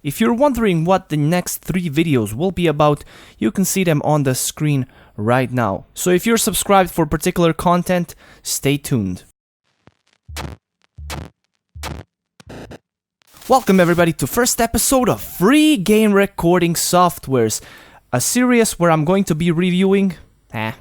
If you're wondering what the next 3 videos will be about, you can see them on the screen right now. So if you're subscribed for particular content, stay tuned. Welcome everybody to first episode of Free Game Recording Softwares, a series where I'm going to be reviewing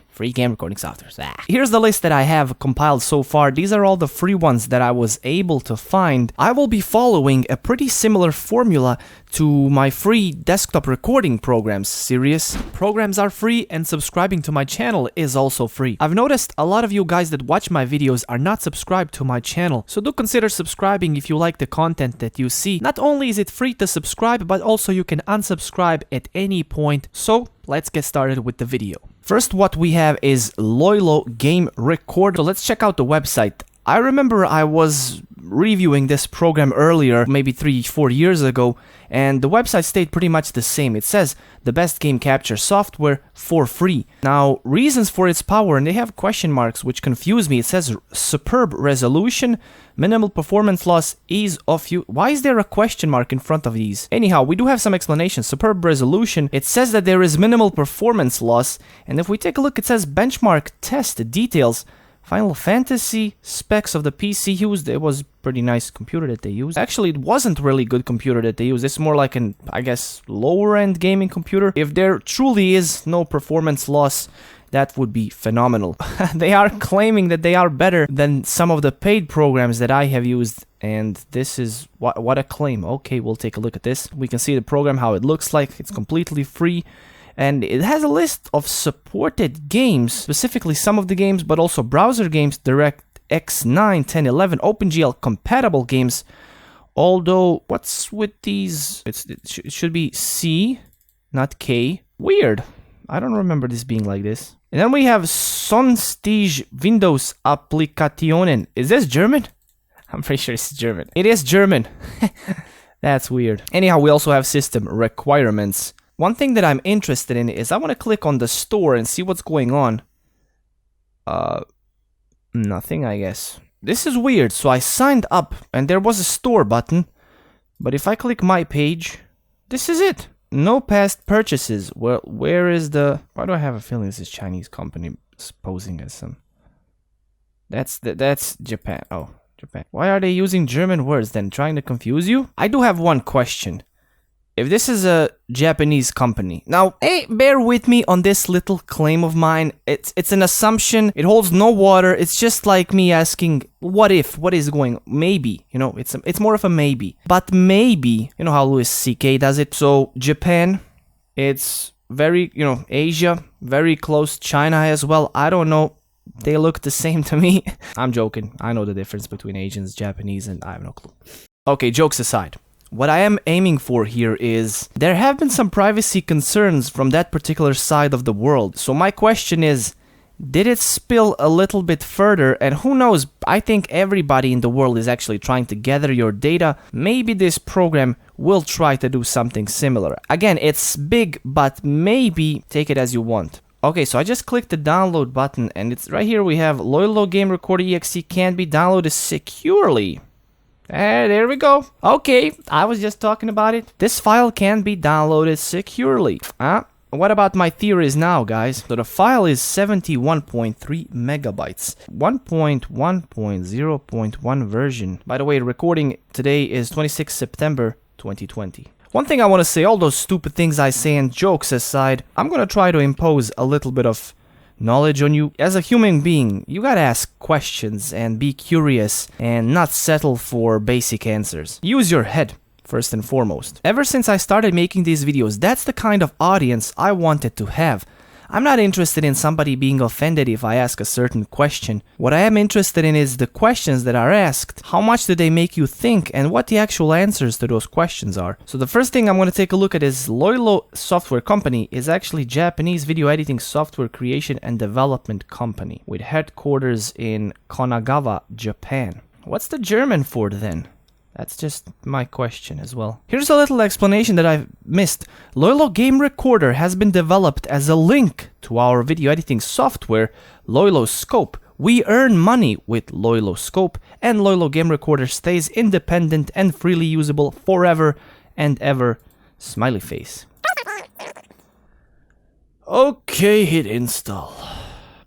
free game recording softwares. Here's the list that I have compiled so far. These are all the free ones that I was able to find. I will be following a pretty similar formula to my free desktop recording programs series. Programs are free and subscribing to my channel is also free. I've noticed a lot of you guys that watch my videos are not subscribed to my channel, so do consider subscribing if you like the content that you see. Not only is it free to subscribe, but also you can unsubscribe at any point. So let's get started with the video. First, what we have is LoiLo Game Recorder. So let's check out the website. I remember I was reviewing this program earlier, maybe 3-4 years ago, and the website stayed pretty much the same. It says the best game capture software for free. Now, reasons for its power, and they have question marks which confuse me. It says superb resolution, minimal performance loss, ease of use. Why is there a question mark in front of these? Anyhow, we do have some explanations. Superb resolution, it says that there is minimal performance loss, and if we take a look, it says benchmark test details. Final Fantasy, specs of the PC used, it was pretty nice computer that they used. Actually, it wasn't really good computer that they used. It's more like an, I guess, lower end gaming computer. If there truly is no performance loss, that would be phenomenal. They are claiming that they are better than some of the paid programs that I have used, and this is what a claim. Okay, we'll take a look at this. We can see the program, how it looks like. It's completely free. And it has a list of supported games, specifically some of the games, but also browser games, DirectX 9, 10, 11, OpenGL compatible games. Although, what's with these? It should be C, not K. Weird. I don't remember this being like this. And then we have sonstige Windows Applikationen. Is this German? I'm pretty sure it's German. It is German. That's weird. Anyhow, we also have system requirements. One thing that I'm interested in is I want to click on the store and see what's going on. Nothing, I guess. This is weird. So I signed up and there was a store button. But if I click my page, this is it. No past purchases. Well, where is the... Why do I have a feeling this is Chinese company posing as some... That's Japan. Oh, Japan. Why are they using German words then? Trying to confuse you? I do have one question. If this is a Japanese company, now, hey, bear with me on this little claim of mine. It's an assumption. It holds no water. It's just like me asking, what if? What is going? Maybe, you know, it's more of a maybe. But maybe, you know how Louis C.K. does it. So Japan, it's very, you know, Asia, very close. China as well. I don't know. They look the same to me. I'm joking. I know the difference between Asians, Japanese, and I have no clue. Okay, jokes aside. What I am aiming for here is, there have been some privacy concerns from that particular side of the world. So my question is, did it spill a little bit further? And who knows, I think everybody in the world is actually trying to gather your data. Maybe this program will try to do something similar. Again, it's big, but maybe take it as you want. Okay, so I just clicked the download button and it's right here. We have LoiLo Game Recorder .exe can be downloaded securely. There we go. Okay, I was just talking about it. This file can be downloaded securely. What about my theories now, guys? So the file is 71.3 megabytes. 1.1.0.1 version. By the way, recording today is 26 September 2020. One thing I want to say, all those stupid things I say and jokes aside, I'm gonna try to impose a little bit of knowledge on you. As a human being, you gotta ask questions and be curious and not settle for basic answers. Use your head, first and foremost. Ever since I started making these videos, that's the kind of audience I wanted to have. I'm not interested in somebody being offended if I ask a certain question. What I am interested in is the questions that are asked. How much do they make you think and what the actual answers to those questions are. So the first thing I'm going to take a look at is LoiLo Software Company is actually Japanese video editing software creation and development company with headquarters in Kanagawa, Japan. What's the German for then? That's just my question as well. Here's a little explanation that I've missed. LoiLo Game Recorder has been developed as a link to our video editing software, LoiLo Scope. We earn money with LoiLo Scope, and LoiLo Game Recorder stays independent and freely usable forever and ever smiley face. Okay, hit install.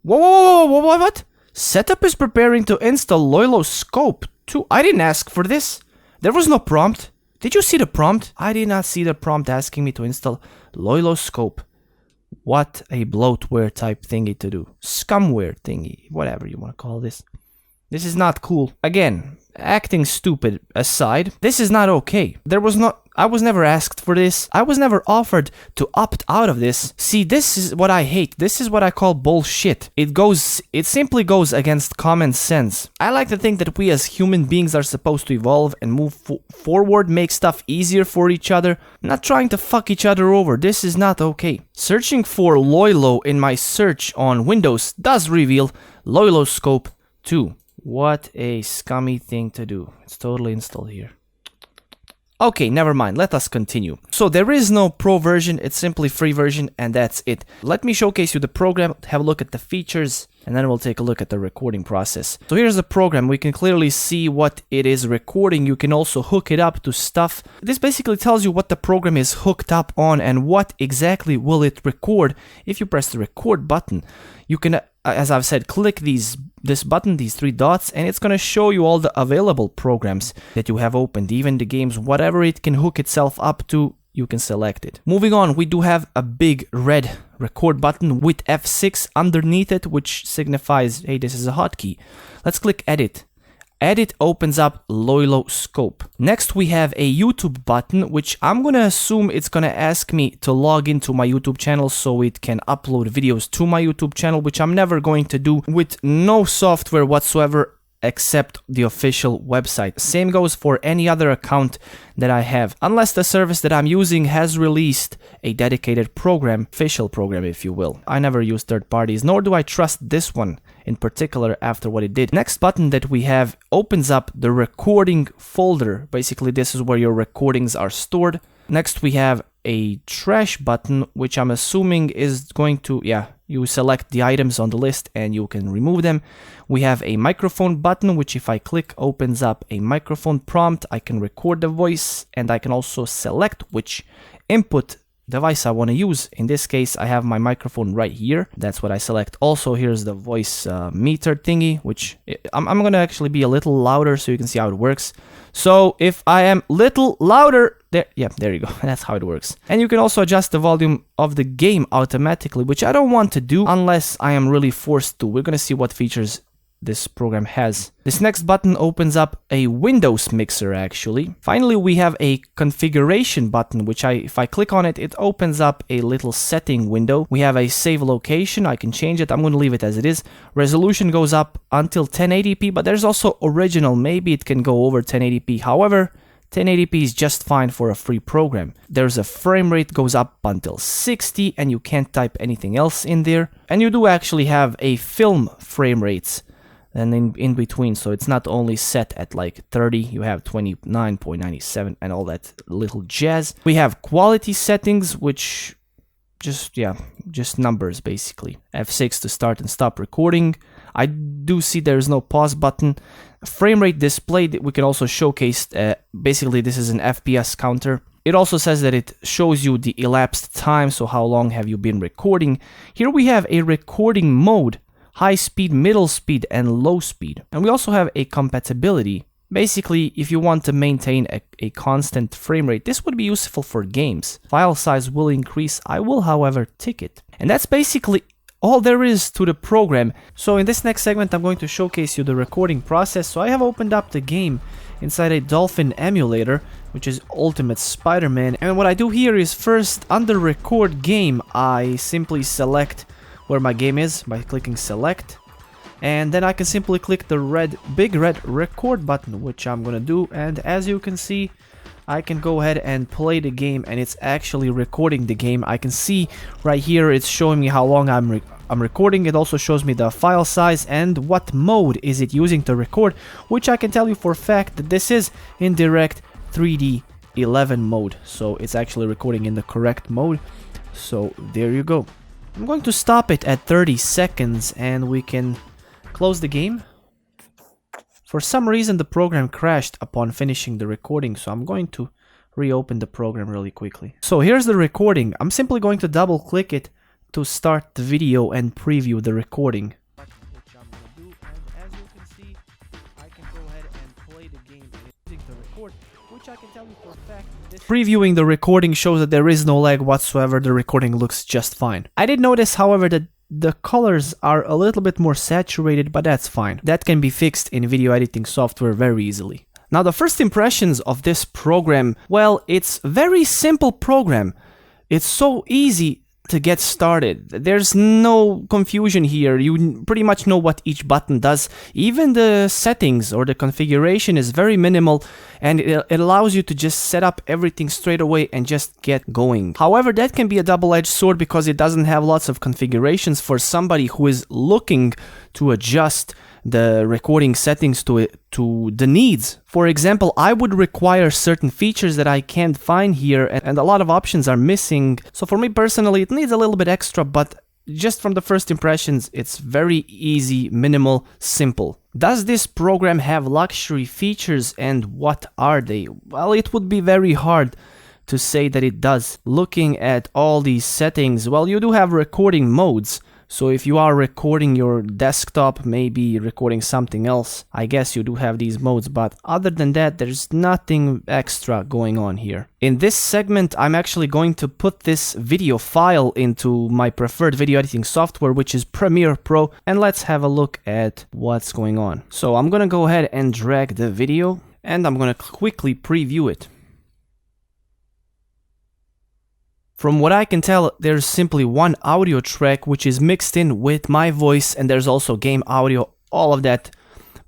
Whoa, what? Setup is preparing to install LoiLo Scope 2. I didn't ask for this. There was no prompt. Did you see the prompt? I did not see the prompt asking me to install LoiLo Scope. What a bloatware type thingy to do. Scumware thingy, whatever you want to call this. This is not cool. Again, acting stupid aside, this is not okay. I was never asked for this. I was never offered to opt out of this. See, this is what I hate. This is what I call bullshit. It simply goes against common sense. I like to think that we as human beings are supposed to evolve and move forward, make stuff easier for each other, not trying to fuck each other over. This is not okay. Searching for LoiLo in my search on Windows does reveal LoiLo Scope 2. What a scummy thing to do. It's totally installed here. Okay, never mind. Let us continue. So there is no pro version. It's simply free version, and that's it. Let me showcase you the program, have a look at the features, and then we'll take a look at the recording process. So here's the program. We can clearly see what it is recording. You can also hook it up to stuff. This basically tells you what the program is hooked up on and what exactly will it record. If you press the record button, you can, as I've said, click this button, these three dots, and it's going to show you all the available programs that you have opened, even the games, whatever it can hook itself up to, you can select it. Moving on, we do have a big red record button with F6 underneath it, which signifies, hey, this is a hotkey. Let's click edit. Edit opens up LoiLo Scope. Next we have a YouTube button, which I'm gonna assume it's gonna ask me to log into my YouTube channel so it can upload videos to my YouTube channel, which I'm never going to do with no software whatsoever except the official website. Same goes for any other account that I have, unless the service that I'm using has released a dedicated program, official program if you will. I never use third parties, nor do I trust this one in particular after what it did. Next button that we have opens up the recording folder. Basically this is where your recordings are stored. Next we have a trash button, which I'm assuming is going to, you select the items on the list and you can remove them. We have a microphone button, which if I click opens up a microphone prompt. I can record the voice and I can also select which input device I want to use. In this case, I have my microphone right here. That's what I select. Also, here's the voice meter thingy, which I'm going to actually be a little louder so you can see how it works. So if I am little louder, there you go. That's how it works. And you can also adjust the volume of the game automatically, which I don't want to do unless I am really forced to. We're going to see what features this program has. This next button opens up a Windows mixer actually. Finally, we have a configuration button, which if I click on it, it opens up a little setting window. We have a save location. I can change it. I'm going to leave it as it is. Resolution goes up until 1080p, but there's also original. Maybe it can go over 1080p. However, 1080p is just fine for a free program. There's a frame rate goes up until 60 and you can't type anything else in there. And you do actually have a film frame rates and in between, so it's not only set at like 30, you have 29.97 and all that little jazz. We have quality settings, which just numbers basically. F6 to start and stop recording. I do see there's no pause button. Frame rate display, we can also showcase, basically this is an FPS counter. It also says that it shows you the elapsed time, so how long have you been recording. Here we have a recording mode, high speed, middle speed, and low speed. And we also have a compatibility. Basically, if you want to maintain a constant frame rate, this would be useful for games. File size will increase. I will, however, tick it. And that's basically all there is to the program. So in this next segment, I'm going to showcase you the recording process. So I have opened up the game inside a Dolphin emulator, which is Ultimate Spider-Man. And what I do here is first, under record game, I simply select where my game is by clicking select, and then I can simply click the big red record button, which I'm gonna do, and as you can see, I can go ahead and play the game, and it's actually recording the game. I can see right here it's showing me how long I'm recording. It also shows me the file size and what mode is it using to record, which I can tell you for a fact that this is in direct 3D 11 mode, so it's actually recording in the correct mode. So there you go. I'm going to stop it at 30 seconds and we can close the game. For some reason the program crashed upon finishing the recording, so I'm going to reopen the program really quickly. So here's the recording. I'm simply going to double click it to start the video and preview the recording. Which I'm gonna do, and as you can see, I can go ahead and play the game using the record, which I can tell you for a fact. Previewing the recording shows that there is no lag whatsoever. The recording looks just fine. I did notice, however, that the colors are a little bit more saturated, but that's fine. That can be fixed in video editing software very easily. Now, the first impressions of this program, well, it's a very simple program. It's so easy to get started. There's no confusion here. You pretty much know what each button does. Even the settings or the configuration is very minimal, and it allows you to just set up everything straight away and just get going. However, that can be a double-edged sword because it doesn't have lots of configurations for somebody who is looking to adjust the recording settings to the needs. For example, I would require certain features that I can't find here, and a lot of options are missing. So for me personally, it needs a little bit extra, but just from the first impressions, it's very easy, minimal, simple. Does this program have luxury features, and what are they? Well, it would be very hard to say that it does. Looking at all these settings, well, you do have recording modes. So if you are recording your desktop, maybe recording something else, I guess you do have these modes, but other than that, there's nothing extra going on here. In this segment, I'm actually going to put this video file into my preferred video editing software, which is Premiere Pro, and let's have a look at what's going on. So I'm gonna go ahead and drag the video, and I'm gonna quickly preview it. From what I can tell, there's simply one audio track which is mixed in with my voice, and there's also game audio, all of that,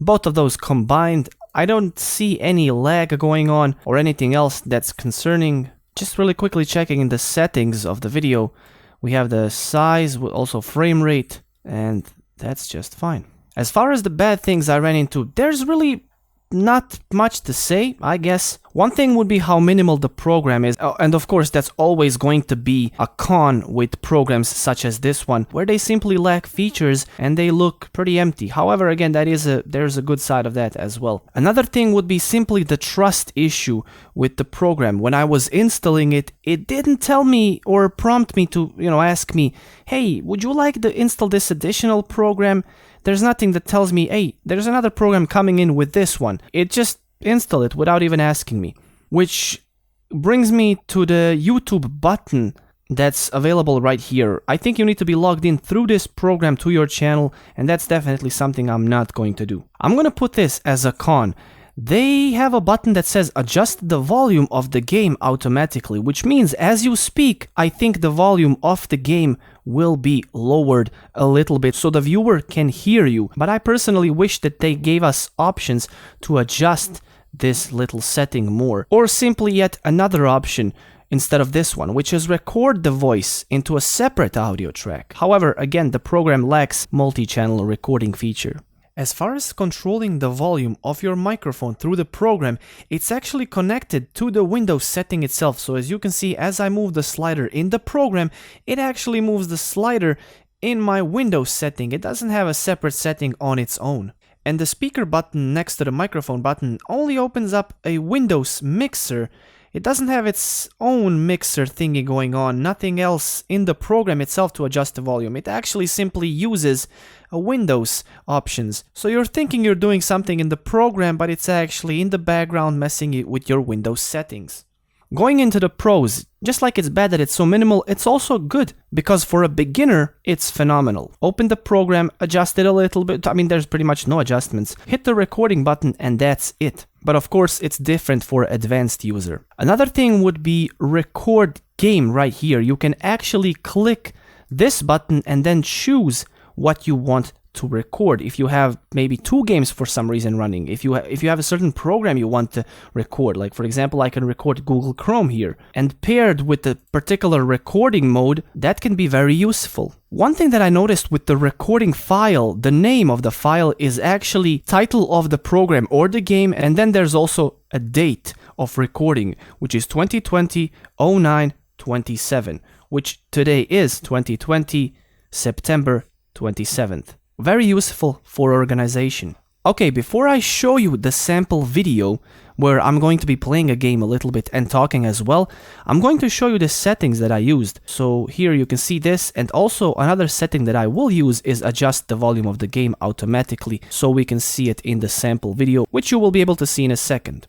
both of those combined. I don't see any lag going on or anything else that's concerning. Just really quickly checking in the settings of the video, we have the size, also frame rate, and that's just fine. As far as the bad things I ran into, there's really not much to say, I guess. One thing would be how minimal the program is, and of course that's always going to be a con with programs such as this one, where they simply lack features and they look pretty empty. However, again, there's a good side of that as well. Another thing would be simply the trust issue with the program. When I was installing it, it didn't tell me or prompt me to, ask me, hey, would you like to install this additional program? There's nothing that tells me, hey, there's another program coming in with this one. It just installed it without even asking me. Which brings me to the YouTube button that's available right here. I think you need to be logged in through this program to your channel, and that's definitely something I'm not going to do. I'm going to put this as a con. They have a button that says adjust the volume of the game automatically, which means as you speak, I think the volume of the game will be lowered a little bit so the viewer can hear you. But I personally wish that they gave us options to adjust this little setting more, or simply yet another option instead of this one, which is record the voice into a separate audio track. However, again, the program lacks multi-channel recording feature. As far as controlling the volume of your microphone through the program, it's actually connected to the Windows setting itself. So as you can see, as I move the slider in the program, it actually moves the slider in my Windows setting. It doesn't have a separate setting on its own. And the speaker button next to the microphone button only opens up a Windows mixer. It doesn't have its own mixer thingy going on, nothing else in the program itself to adjust the volume. It actually simply uses a Windows options. So you're thinking you're doing something in the program, but it's actually in the background messing with your Windows settings. Going into the pros, just like it's bad that it's so minimal, it's also good, because for a beginner, it's phenomenal. Open the program, adjust it a little bit, there's pretty much no adjustments. Hit the recording button and that's it. But of course, it's different for advanced user. Another thing would be record game right here. You can actually click this button and then choose what you want to record. If you have maybe two games for some reason running, if you have a certain program you want to record, like for example I can record Google Chrome here, and paired with a particular recording mode, that can be very useful. One thing that I noticed with the recording file, the name of the file is actually title of the program or the game, and then there's also a date of recording, which is 2020-09-27, which today is 2020 September 27th. Very useful for organization. Okay, before I show you the sample video where I'm going to be playing a game a little bit and talking as well, I'm going to show you the settings that I used. So here you can see this, and also another setting that I will use is adjust the volume of the game automatically so we can see it in the sample video, which you will be able to see in a second.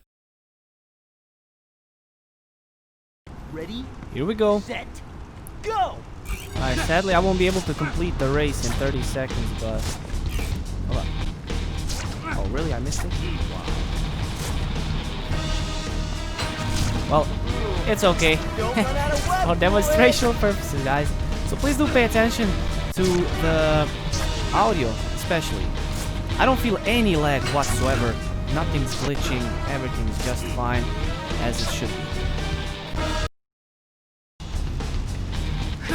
Ready? Here we go. Set. Go! Alright, sadly I won't be able to complete the race in 30 seconds, but... Hold on. Oh, really? I missed it? Well, it's okay. For demonstrational purposes, guys. So please do pay attention to the audio, especially. I don't feel any lag whatsoever. Nothing's glitching. Everything's just fine, as it should be.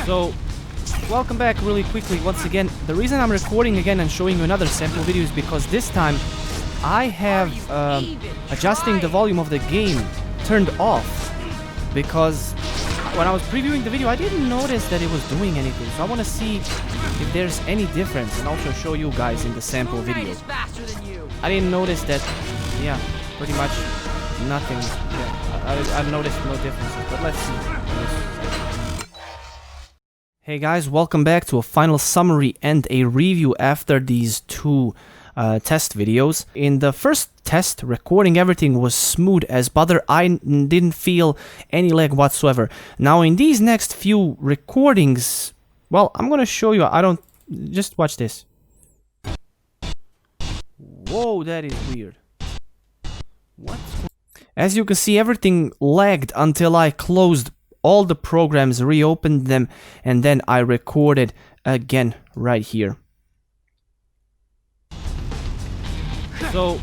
So, welcome back really quickly once again. The reason I'm recording again and showing you another sample video is because this time I have adjusting the volume of the game turned off, because when I was previewing the video I didn't notice that it was doing anything. So I want to see if there's any difference and also show you guys in the sample video. I didn't notice that, yeah, pretty much nothing. Yeah, I noticed no differences, but let's see. Hey guys, welcome back to a final summary and a review after these two test videos. In the first test recording, everything was smooth as butter. I didn't feel any lag whatsoever. Now in these next few recordings, well, I'm gonna show you. Just watch this. Whoa, that is weird. What? As you can see, everything lagged until I closed all the programs, reopened them, and then I recorded again right here. So,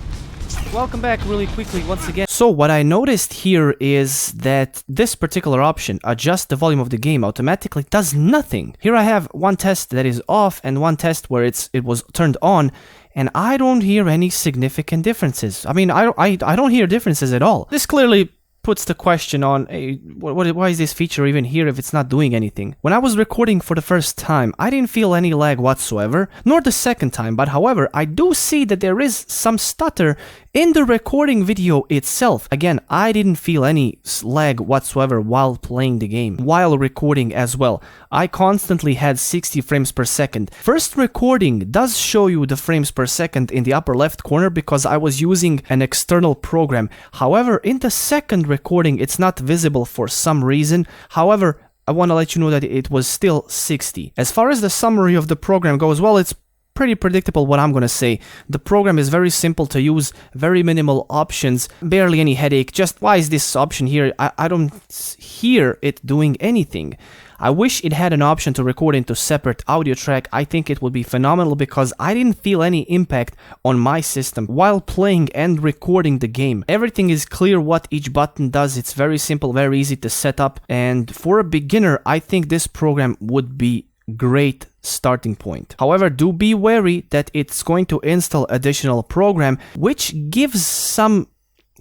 welcome back really quickly once again. So what I noticed here is that this particular option, adjust the volume of the game automatically, does nothing. Here I have one test that is off and one test where it was turned on, and I don't hear any significant differences. I mean, I don't hear differences at all. This clearly puts the question on, hey, why is this feature even here if it's not doing anything? When I was recording for the first time, I didn't feel any lag whatsoever, nor the second time, but however, I do see that there is some stutter in the recording video itself. Again, I didn't feel any lag whatsoever while playing the game, while recording as well. I constantly had 60 frames per second. First recording does show you the frames per second in the upper left corner because I was using an external program. However, in the second recording, it's not visible for some reason. However, I want to let you know that it was still 60. As far as the summary of the program goes, well, it's pretty predictable what I'm gonna say. The program is very simple to use, very minimal options, barely any headache. Just why is this option here? I don't hear it doing anything. I wish it had an option to record into separate audio track. I think it would be phenomenal because I didn't feel any impact on my system while playing and recording the game. Everything is clear what each button does. It's very simple, very easy to set up, and for a beginner, I think this program would be great starting point. However, do be wary that it's going to install additional program, which gives some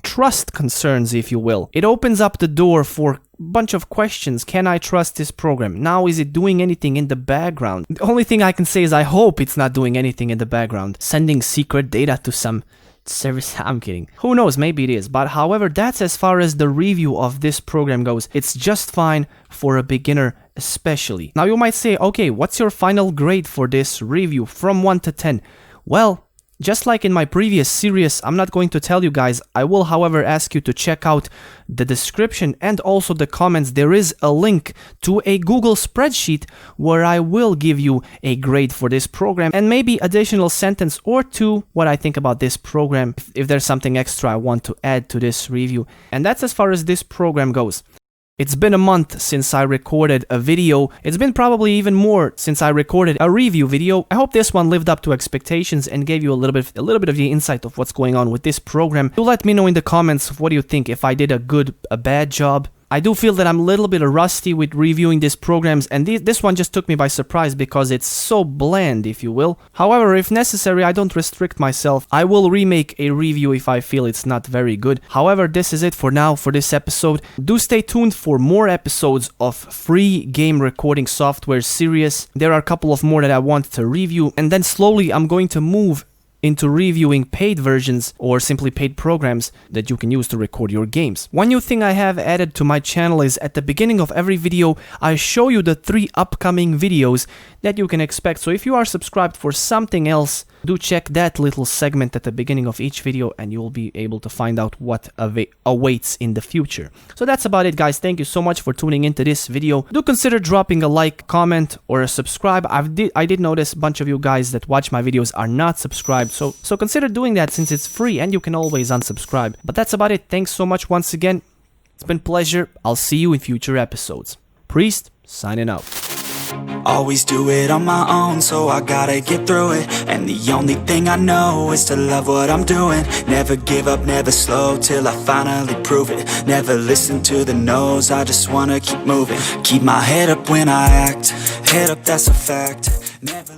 trust concerns, if you will. It opens up the door for a bunch of questions. Can I trust this program? Now, is it doing anything in the background? The only thing I can say is I hope it's not doing anything in the background, sending secret data to some service. I'm kidding. Who knows, maybe it is. But however, that's as far as the review of this program goes. It's just fine for a beginner especially. Now you might say, okay, what's your final grade for this review from 1 to 10? Well, just like in my previous series, I'm not going to tell you guys. I will, however, ask you to check out the description and also the comments. There is a link to a Google spreadsheet where I will give you a grade for this program and maybe additional sentence or two what I think about this program if there's something extra I want to add to this review. And that's as far as this program goes. It's been a month since I recorded a video. It's been probably even more since I recorded a review video. I hope this one lived up to expectations and gave you a little bit of the insight of what's going on with this program. Do let me know in the comments what do you think, if I did a bad job. I do feel that I'm a little bit rusty with reviewing these programs, and this one just took me by surprise because it's so bland, if you will. However, if necessary, I don't restrict myself. I will remake a review if I feel it's not very good. However, this is it for now for this episode. Do stay tuned for more episodes of free game recording software series. There are a couple of more that I want to review, and then slowly I'm going to move into reviewing paid versions or simply paid programs that you can use to record your games. One new thing I have added to my channel is at the beginning of every video, I show you the 3 upcoming videos that you can expect. So if you are subscribed for something else, do check that little segment at the beginning of each video and you'll be able to find out what awaits in the future. So that's about it, guys. Thank you so much for tuning into this video. Do consider dropping a like, comment, or a subscribe. I did notice a bunch of you guys that watch my videos are not subscribed, so consider doing that since it's free and you can always unsubscribe. But that's about it. Thanks so much once again. It's been a pleasure. I'll see you in future episodes. Priest, signing out. Always do it on my own, so I gotta get through it. And the only thing I know is to love what I'm doing. Never give up, never slow, till I finally prove it. Never listen to the no's, I just wanna keep moving. Keep my head up when I act, head up, that's a fact. Never